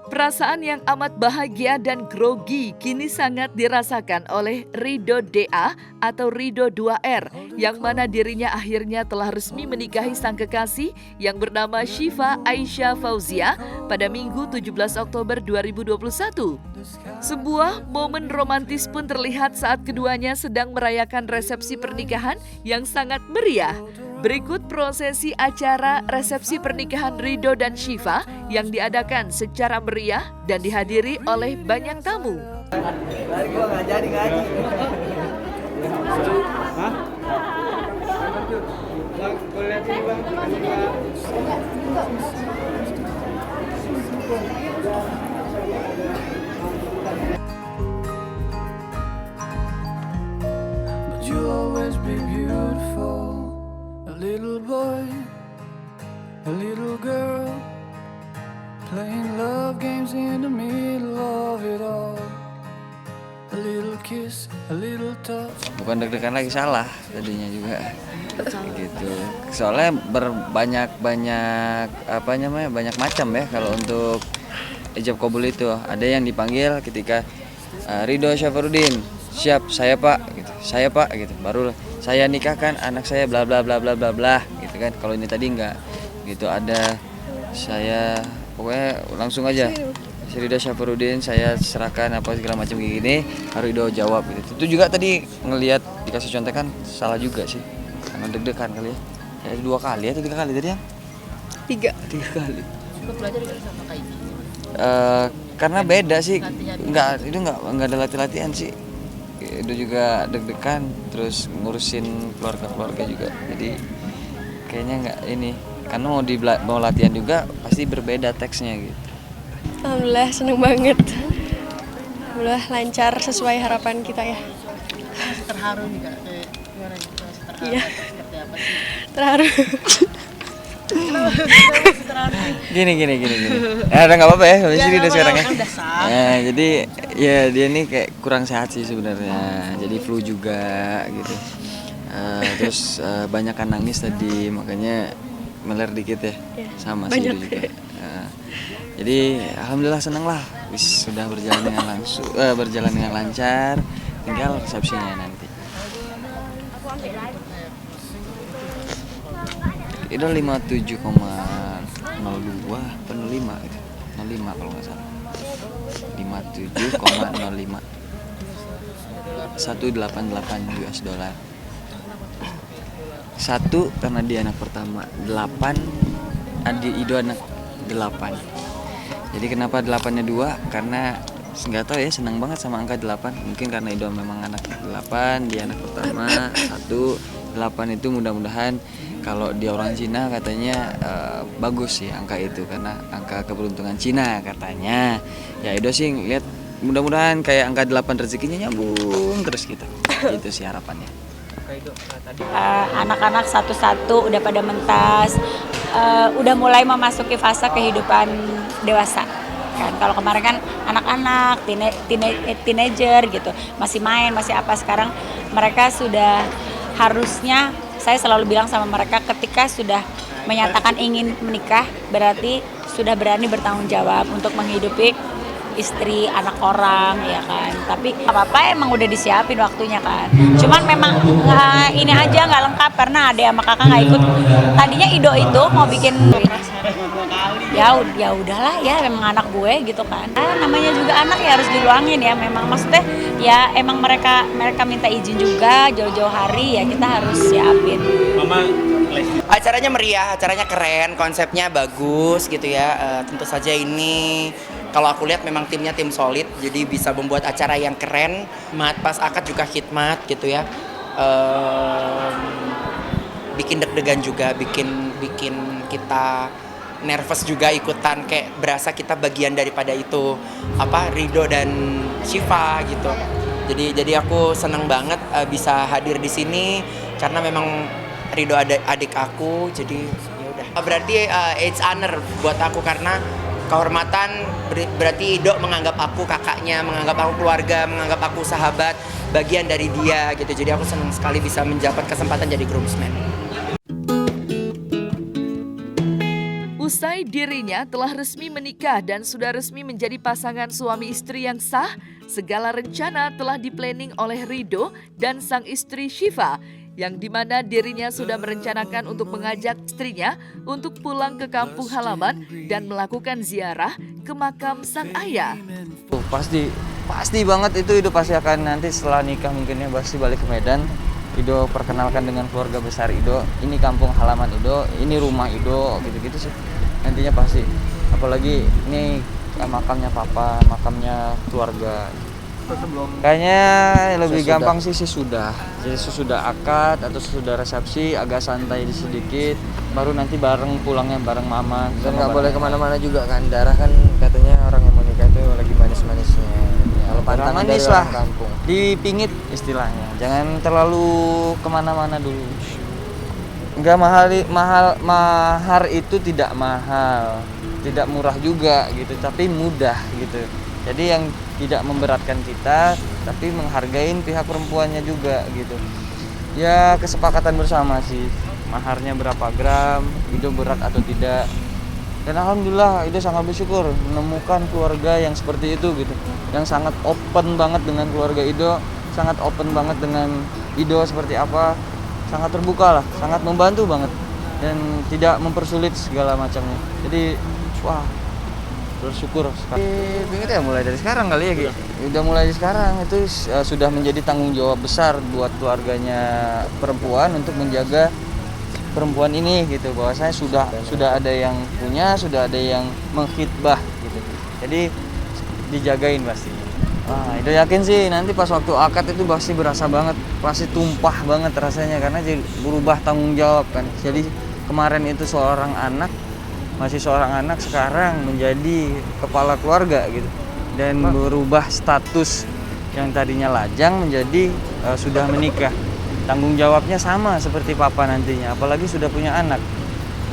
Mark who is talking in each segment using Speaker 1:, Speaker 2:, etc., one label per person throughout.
Speaker 1: Perasaan yang amat bahagia dan grogi kini sangat dirasakan oleh Ridho DA atau Ridho 2R, yang mana dirinya akhirnya telah resmi menikahi sang kekasih yang bernama Syifa Aisyah Fauzia pada Minggu 17 Oktober 2021. Sebuah momen romantis pun terlihat saat keduanya sedang merayakan resepsi pernikahan yang sangat meriah. Berikut prosesi acara resepsi pernikahan Ridho dan Syifa yang diadakan secara meriah dan dihadiri oleh banyak tamu.
Speaker 2: But you'll always be beautiful. A little boy, a little girl, playing love games in the middle of it all. A little kiss, a little touch.
Speaker 3: Bukan deg-degan lagi, salah tadinya juga gitu. Soalnya banyak macam ya kalau untuk ijab kabul itu. Ada yang dipanggil ketika Ridho Syafarudin, siap saya pak gitu, saya pak gitu, baru saya nikahkan anak saya bla bla bla bla bla bla gitu kan. Kalau ini tadi enggak gitu, ada saya pokoknya langsung aja Ridho Syafarudin, saya serahkan apa segala macam kayak gini, Ridho jawab gitu. Itu juga tadi ngelihat dikasih contekan salah juga sih, karena deg-degan kali ya. Ya 2 kali atau 3 kali tadi ya? 3 kali.
Speaker 4: Sempat belajar juga sama Kak Ibi.
Speaker 3: Karena beda sih, nggak ada latihan sih. Itu juga deg-degan, terus ngurusin keluarga juga. Jadi kayaknya nggak ini, karena mau latihan juga pasti berbeda teksnya gitu.
Speaker 5: Alhamdulillah seneng banget. Alhamdulillah lancar sesuai harapan kita ya.
Speaker 4: Terharu nih Kak, gimana nih? Terharu
Speaker 5: Iya.
Speaker 4: seperti apa sih?
Speaker 5: Terharu.
Speaker 3: Gini. Ada nggak apa-apa ya, habis ini udah sekarang ya.
Speaker 4: Udah sah.
Speaker 3: Nah, jadi ya dia nih kayak kurang sehat sih sebenarnya. Jadi flu juga gitu. Terus banyak kan nangis tadi, makanya meler dikit ya.
Speaker 5: Iya,
Speaker 3: Sama sih
Speaker 5: banyak.
Speaker 3: itu juga. Jadi alhamdulillah seneng lah, sudah berjalan dengan lancar. Tinggal resepsinya nanti. Itu 57,02 atau 05 gitu. 05 kalau nggak salah. 57,05. 188 US dollar. 1 karena dia anak pertama, 8 Ido anak 8. Jadi kenapa 8-nya 2? Karena nggak tahu ya, senang banget sama angka 8. Mungkin karena Ido memang anak 8, dia anak pertama. 8 itu mudah-mudahan kalau dia orang Cina katanya bagus sih angka itu, karena angka keberuntungan Cina katanya. Ya Ido sih lihat mudah-mudahan kayak angka 8 rezekinya nyambung terus gitu. Itu sih harapannya.
Speaker 6: Anak-anak satu-satu udah pada mentas, udah mulai memasuki fase kehidupan dewasa kan. Kalau kemarin kan anak-anak, teenager gitu, masih main, masih apa. Sekarang mereka sudah harusnya, saya selalu bilang sama mereka, ketika sudah menyatakan ingin menikah berarti sudah berani bertanggung jawab untuk menghidupi istri, anak orang, ya kan. Tapi apa-apa emang udah disiapin waktunya kan. Cuman memang ini aja nggak lengkap karena ada sama kakak nggak ikut. Tadinya Ido itu mau bikin, ya udahlah ya, memang anak gue gitu kan. Namanya juga anak ya harus diluangin ya. Memang maksudnya ya emang mereka minta izin juga jauh-jauh hari, ya kita harus siapin.
Speaker 7: Acaranya meriah, acaranya keren, konsepnya bagus gitu ya. Tentu saja ini kalau aku lihat memang timnya tim solid, jadi bisa membuat acara yang keren. Pas akad juga khidmat gitu ya. Bikin deg-degan juga, bikin kita nervous juga ikutan, kayak berasa kita bagian daripada itu, Ridho dan Syifa gitu. Jadi aku senang banget bisa hadir di sini karena memang Ridho adik aku, jadi ya udah. Berarti it's honor buat aku karena kehormatan berarti Ido menganggap aku kakaknya, menganggap aku keluarga, menganggap aku sahabat, bagian dari dia gitu. Jadi aku senang sekali bisa mendapat kesempatan jadi groomsman.
Speaker 1: Usai dirinya telah resmi menikah dan sudah resmi menjadi pasangan suami istri yang sah, segala rencana telah diplanning oleh Ridho dan sang istri Syifa, yang dimana dirinya sudah merencanakan untuk mengajak istrinya untuk pulang ke kampung halaman dan melakukan ziarah ke makam sang ayah.
Speaker 3: Pasti banget itu pasti akan nanti setelah nikah mungkinnya pasti balik ke Medan. Ido perkenalkan dengan keluarga besar Ido, ini kampung halaman Ido, ini rumah Ido, gitu-gitu sih nantinya pasti. Apalagi ini makamnya papa, makamnya keluarga. Kayaknya lebih gampang sih sudah. Jadi sesudah akad atau sesudah resepsi agak santai sedikit, baru nanti bareng pulangnya bareng mama.
Speaker 8: Dan nggak boleh kemana-mana juga kan, Darah kan katanya orang yang mau nikah itu lagi manis-manisnya. Kalau pantangan dari orang kampung,
Speaker 3: dipingit istilahnya, jangan terlalu kemana-mana dulu. Enggak mahar itu tidak mahal, tidak murah juga gitu, tapi mudah gitu. Jadi yang tidak memberatkan kita, tapi menghargain pihak perempuannya juga gitu. Ya kesepakatan bersama sih, maharnya berapa gram, Ido berat atau tidak. Dan alhamdulillah Ido sangat bersyukur menemukan keluarga yang seperti itu gitu, yang sangat open banget dengan keluarga Ido, sangat open banget dengan Ido seperti apa, sangat terbuka lah, sangat membantu banget dan tidak mempersulit segala macamnya. Jadi wah, bersyukur sekali. Binget ya mulai dari sekarang kali ya Ki. Udah mulai dari sekarang itu sudah menjadi tanggung jawab besar buat keluarganya perempuan untuk menjaga perempuan ini gitu, bahwa saya sudah ada yang punya, sudah ada yang mengkhitbah gitu. Jadi dijagain pasti. Wah, itu yakin sih nanti pas waktu akad itu pasti berasa banget, pasti tumpah banget rasanya karena jadi berubah tanggung jawab kan. Jadi kemarin itu masih seorang anak sekarang menjadi kepala keluarga gitu. Dan berubah status yang tadinya lajang menjadi sudah menikah. Tanggung jawabnya sama seperti papa nantinya, apalagi sudah punya anak.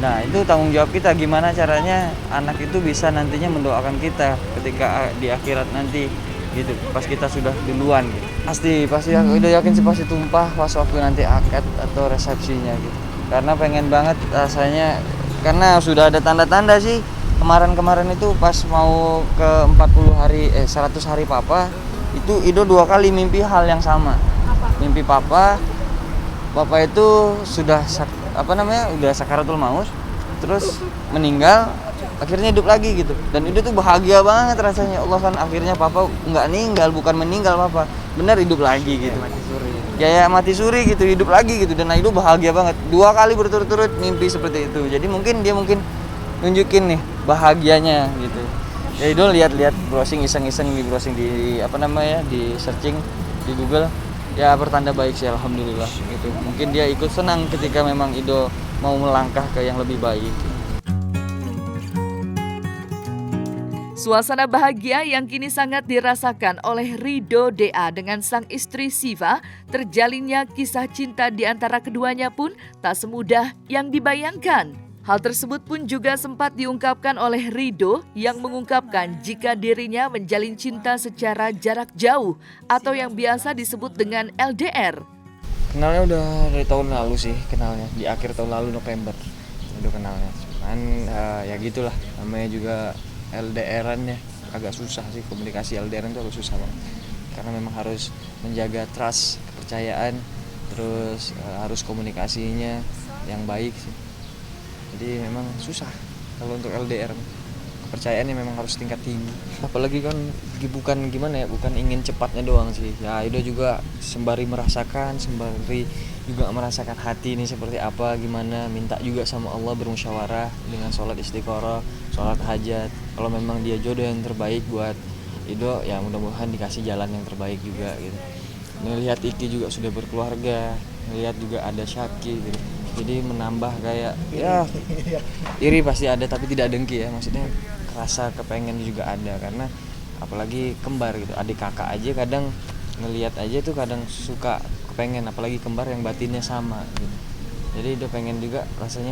Speaker 3: Nah itu tanggung jawab kita, gimana caranya anak itu bisa nantinya mendoakan kita ketika di akhirat nanti gitu, pas kita sudah duluan gitu. Pasti udah yakin sih pasti tumpah pas waktu nanti akad atau resepsinya gitu. Karena pengen banget rasanya, karena sudah ada tanda-tanda sih. Kemarin itu pas mau ke 100 hari papa, itu Ido 2 kali mimpi hal yang sama. Mimpi papa itu sudah udah sakaratul maut, terus meninggal, akhirnya hidup lagi gitu. Dan Ido tuh bahagia banget rasanya, Allah kan akhirnya papa nggak meninggal, bukan meninggal papa, benar hidup lagi gitu. Kayak mati suri gitu, hidup lagi gitu. Dan Ido bahagia banget, 2 kali berturut-turut mimpi seperti itu. Jadi dia mungkin nunjukin nih bahagianya gitu. Ya Ido lihat browsing iseng-iseng di browsing di di searching di Google. Ya pertanda baik sih alhamdulillah gitu. Mungkin dia ikut senang ketika memang Ido mau melangkah ke yang lebih baik.
Speaker 1: Suasana bahagia yang kini sangat dirasakan oleh Ridho DA dengan sang istri Syifa, terjalinnya kisah cinta di antara keduanya pun tak semudah yang dibayangkan. Hal tersebut pun juga sempat diungkapkan oleh Ridho yang mengungkapkan jika dirinya menjalin cinta secara jarak jauh atau yang biasa disebut dengan LDR.
Speaker 3: Kenalnya udah dari tahun lalu sih, kenalnya di akhir tahun lalu November udah kenalnya. Cuman ya gitulah, namanya juga LDR-an ya, agak susah sih komunikasi LDR itu agak susah banget. Karena memang harus menjaga trust, kepercayaan, terus harus komunikasinya yang baik sih. Jadi memang susah kalau untuk LDR, kepercayaannya memang harus tingkat tinggi. Apalagi kan bukan ingin cepatnya doang sih. Ya Ido juga sembari merasakan hati ini seperti apa, gimana, minta juga sama Allah, bermusyawarah dengan sholat istiqoroh, sholat hajat. Kalau memang dia jodoh yang terbaik buat Ido, ya mudah-mudahan dikasih jalan yang terbaik juga gitu. Melihat Iki juga sudah berkeluarga, melihat juga ada Syaki gitu. Jadi menambah kayak ya iri pasti ada tapi tidak dengki ya, maksudnya rasa kepengen juga ada, karena apalagi kembar gitu, adik kakak aja kadang ngelihat aja tuh kadang suka kepengen, apalagi kembar yang batinnya sama gitu. Jadi Ido pengen juga rasanya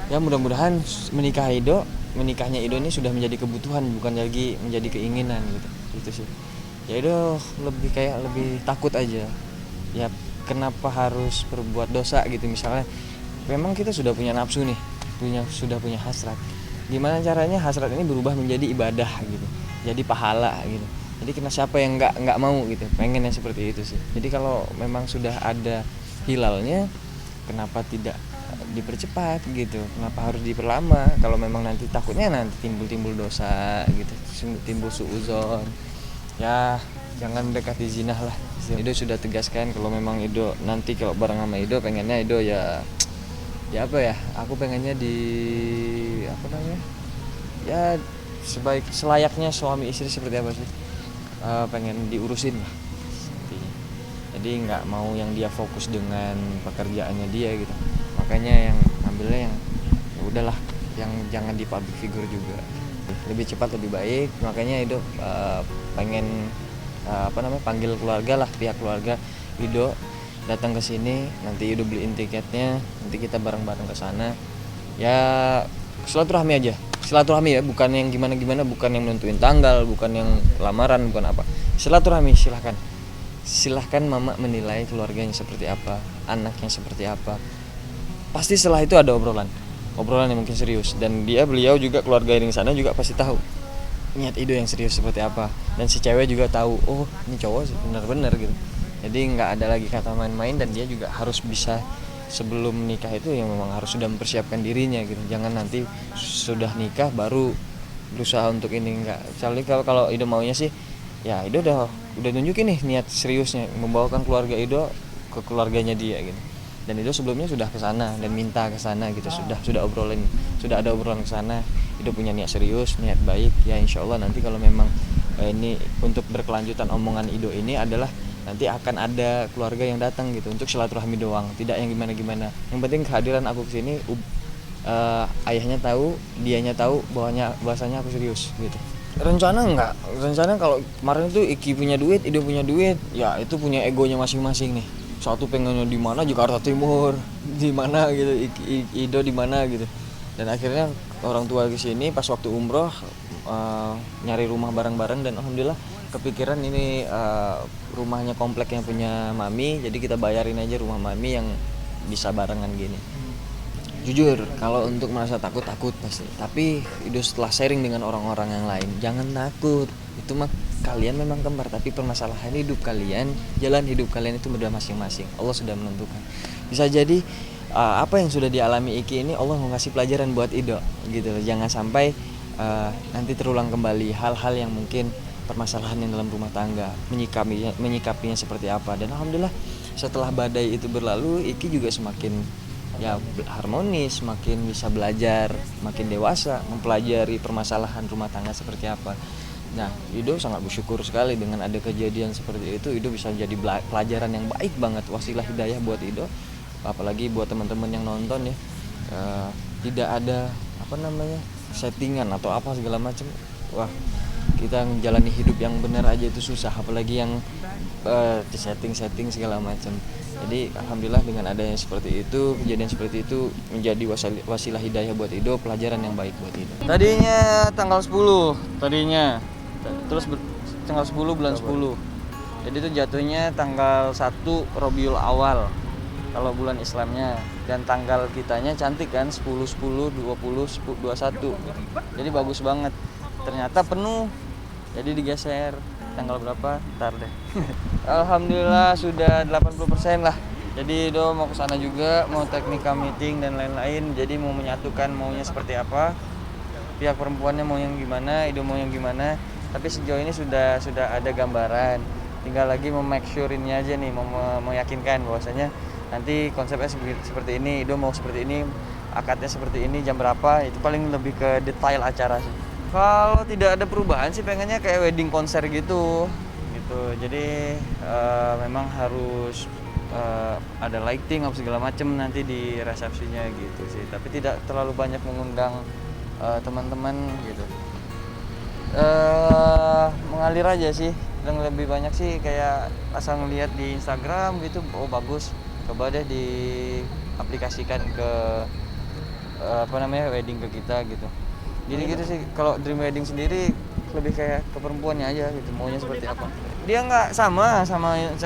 Speaker 3: ya mudah-mudahan menikah Ido menikahnya Ido ini sudah menjadi kebutuhan, bukan lagi menjadi keinginan gitu. Itu sih. Ya Ido lebih takut aja. Ya kenapa harus berbuat dosa gitu, misalnya memang kita sudah punya nafsu nih, sudah punya hasrat. Gimana caranya hasrat ini berubah menjadi ibadah gitu, jadi pahala gitu. Jadi siapa yang nggak mau gitu, pengennya seperti itu sih. Jadi kalau memang sudah ada hilalnya, kenapa tidak dipercepat gitu, kenapa harus diperlama? Kalau memang nanti takutnya nanti timbul dosa gitu, timbul suuzon, ya jangan mendekati zina lah. Ido sudah tegaskan kalau memang Ido nanti kalau bareng sama Ido pengennya Ido ya apa ya, aku pengennya ya selayaknya suami istri seperti apa sih, pengen diurusin lah intinya. Jadi nggak mau yang dia fokus dengan pekerjaannya dia gitu, makanya yang ambilnya yang ya udahlah, yang jangan di public figure juga, lebih cepat lebih baik. Makanya Ido pengen panggil keluarga lah, pihak keluarga Ido datang ke sini, nanti Ido beliin tiketnya, nanti kita bareng-bareng ke sana. Ya silaturahmi aja, silaturahmi ya, bukan yang gimana-gimana, bukan yang nentuin tanggal, bukan yang lamaran, bukan apa. Silaturahmi, silahkan mama menilai keluarganya seperti apa, anaknya seperti apa. Pasti setelah itu ada obrolan yang mungkin serius, dan beliau juga keluarga yang di sana juga pasti tahu niat Ido yang serius seperti apa, dan si cewek juga tahu, oh ini cowok benar-benar gitu. Jadi nggak ada lagi kata main-main, dan dia juga harus bisa sebelum nikah itu yang memang harus sudah mempersiapkan dirinya gitu. Jangan nanti sudah nikah baru berusaha untuk ini, enggak. Soalnya kalau Ido maunya sih, ya Ido udah nunjukin nih niat seriusnya membawakan keluarga Ido ke keluarganya dia gitu. Dan Ido sebelumnya sudah ke sana dan minta ke sana gitu, sudah ada obrolan ke sana. Ido punya niat serius, niat baik. Ya insya Allah nanti kalau memang ini untuk berkelanjutan omongan Ido ini adalah nanti akan ada keluarga yang datang gitu untuk silaturahmi doang, tidak yang gimana-gimana. Yang penting kehadiran aku kesini, ayahnya tahu, dianya tahu bahwasanya aku serius gitu. Rencana kalau kemarin itu Iki punya duit, Ido punya duit, ya itu punya egonya masing-masing nih. Satu pengennya di mana, Jakarta Timur, di mana gitu, Ido di mana gitu. Dan akhirnya orang tua ke sini pas waktu umroh nyari rumah bareng-bareng, dan alhamdulillah kepikiran ini rumahnya komplek yang punya mami, jadi kita bayarin aja rumah mami yang bisa barengan gini. Jujur kalau untuk merasa takut pasti, tapi Ido setelah sharing dengan orang-orang yang lain, jangan takut. Itu mah kalian memang kembar, tapi permasalahan hidup kalian, jalan hidup kalian itu udah masing-masing. Allah sudah menentukan. Bisa jadi apa yang sudah dialami Iki ini Allah mau ngasih pelajaran buat Ido gitu. Jangan sampai nanti terulang kembali hal-hal yang mungkin permasalahan yang dalam rumah tangga, menyikapinya seperti apa. Dan alhamdulillah setelah badai itu berlalu, Iki juga semakin ya harmonis, makin bisa belajar, makin dewasa, mempelajari permasalahan rumah tangga seperti apa. Nah, Ido sangat bersyukur sekali dengan ada kejadian seperti itu. Ido bisa jadi pelajaran yang baik banget, wasilah hidayah buat Ido, apalagi buat teman-teman yang nonton ya. Tidak ada settingan atau apa segala macam. Wah, kita menjalani hidup yang benar aja itu susah, apalagi yang setting segala macam. Jadi alhamdulillah dengan adanya seperti itu, kejadian seperti itu menjadi wasilah hidayah buat Ido, pelajaran yang baik buat Ido. Tadinya tanggal 10, terus tanggal 10 bulan 10. Jadi itu jatuhnya tanggal 1 Rabiul Awal kalau bulan Islamnya, dan tanggal kitanya cantik kan, 10 10 20 21. Jadi bagus banget. Ternyata penuh. Jadi digeser tanggal berapa? Ntar deh. Alhamdulillah sudah 80% lah. Jadi Ido mau ke sana juga, mau teknika meeting dan lain-lain. Jadi mau menyatukan maunya seperti apa. Pihak perempuannya mau yang gimana, Ido mau yang gimana. Tapi sejauh ini sudah ada gambaran. Tinggal lagi mau make sure-nya aja nih, mau meyakinkan bahwasanya nanti konsepnya seperti ini, Ido mau seperti ini, akadnya seperti ini, jam berapa. Itu paling lebih ke detail acara sih. Kalau tidak ada perubahan sih pengennya kayak wedding konser gitu. Jadi memang harus ada lighting apa segala macem nanti di resepsinya gitu sih. Tapi tidak terlalu banyak mengundang teman-teman gitu. Mengalir aja sih. Yang lebih banyak sih kayak asal ngeliat di Instagram gitu, oh bagus. Coba deh diaplikasikan ke wedding ke kita gitu. Jadi gitu sih, kalau dream wedding sendiri lebih kayak ke perempuannya aja gitu, maunya seperti apa. Dia nggak sama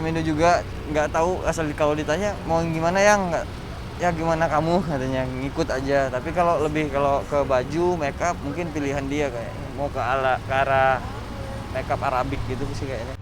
Speaker 3: Indo juga, nggak tahu asal kalau ditanya mau gimana ya nggak, ya gimana kamu katanya, ngikut aja. Tapi kalau ke baju, makeup mungkin pilihan dia kayak mau ke arah makeup Arabik gitu sih kayaknya.